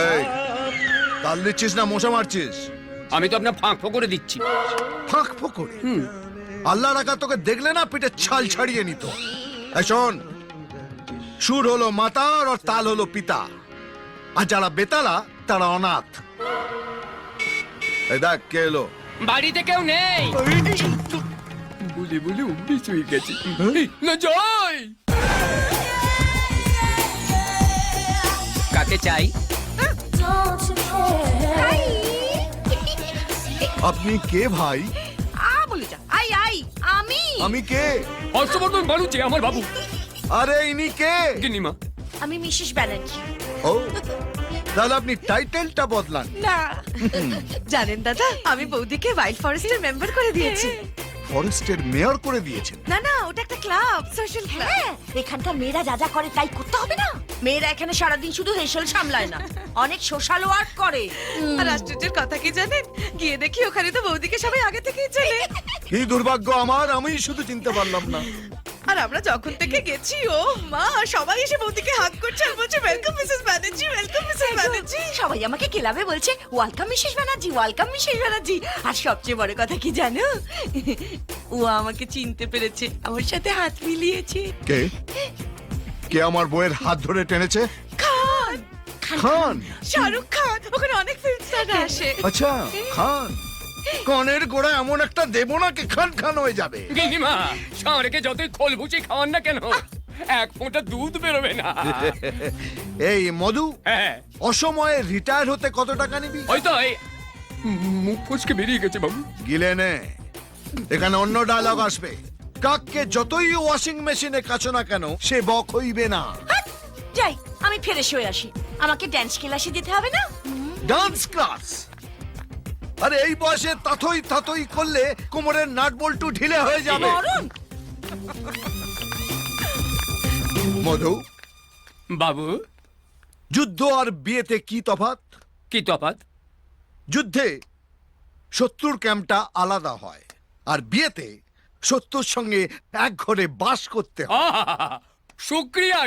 এই তাল দিচ্ছিস না মশা মারছিস? আমি তো আপনার ফাঁক করে দিচ্ছি। ফাঁক ফোকরে আল্লাহ রাখা তোকে দেখলে না পিঠে ছাল ছাড়িয়ে নিত। এই শোন, সুর হলো মাতার আর তাল হলো পিতা, আর যারা বেতালা তারা অনাথ। এই দেখ কে এলো। বাড়িতে কেউ নেই বলে বলে অভ্যেস হয়ে গেছে। না যাই কাকে চাই? আপনি কে ভাই? বলে যা। আই আই আমি আমি কে? হর্ষবর্ধন বাড়ুচে আমার বাবু। আরে ইনি কে? গিন্নিমা। আমি মিসেস ব্যানার্জি। ও তাহলে আপনি টাইটেলটা বদলান। না জানেন দাদা, আমি বৌদিকে ওয়াইল্ড ফরেস্টের মেম্বার করে দিয়েছি। ফরেস্টের মেয়র করে দিয়েছেন? না না, ওটা একটা ক্লাব, সোশ্যাল ক্লাব। এখানকার মেয়েরা যা যা করে তাই করতে হবে না? মেয়েরা এখানে সারাদিন শুধু হেসেল সামলায় না, অনেক সোশ্যাল ওয়ার্ক করে। আর আশ্চর্যের কথা কি জানেন, গিয়ে দেখি ওখানে তো বৌদিকে সবাই আগে থেকেই চেনে। কি দুর্ভাগ্য আমার, আমি শুধু চিনতে পারলাম না। আর আমরা যখন থেকে গেছি, ও মা, সবাই এসে বৌদিকে হাত করছে আর বলছে welcome Mrs Banerjee, welcome Mrs Banerjee. সবাই আমাকে ক্লাবে বলছে welcome Mrs Banerjee, welcome Mrs Banerjee. আর সবচেয়ে বড় কথা কি জানো, ও আমাকে চিনতে পেরেছে, আমার সাথে হাত মিলিয়েছে। কে কে আমার বউয়ের হাত ধরে টেনেছে? খান, খান? শাহরুখ খান, ওখানে অনেক ফিল্ম স্টার আসে। আচ্ছা খান। কানের গোড়া এমন একটা দেবো না কি খান খান হয়ে যাবে। গিন্নিমা, ষাঁড়কে যতই খোল ভুচি খাওয়ান না কেন, এক ফোঁটা দুধ বেরোবে না। এই মধু, হ্যাঁ অসময়ে রিটায়ার হতে কত টাকা নিবি? ওই তো এই মুখ ফসকে বেরিয়ে গেছে বাবু। গিলে নে, এখানে অন্য ডায়লগ আসবে। কাককে যতই ওয়াশিং মেশিনে কাছো না কেন, সে বক হইবে না। যাই, আমি ফ্রেশ হয়ে আসি, আমাকে ড্যান্স ক্লাসে যেতে হবে না? Dance class? আরে এই বয়সে তাথই তাথই করলে কোমরের নাট বল্টু ঢিলে হয়ে যাবে। মরণ। মধু, বাবু যুদ্ধ আর বিয়েতে কি তফাৎ? কি তফাৎ? যুদ্ধে শত্রুর ক্যাম্পটা আলাদা হয়, আর বিয়েতে শত্রুর সঙ্গে এক ঘরে বাস করতে হয়। শুক্রিয়া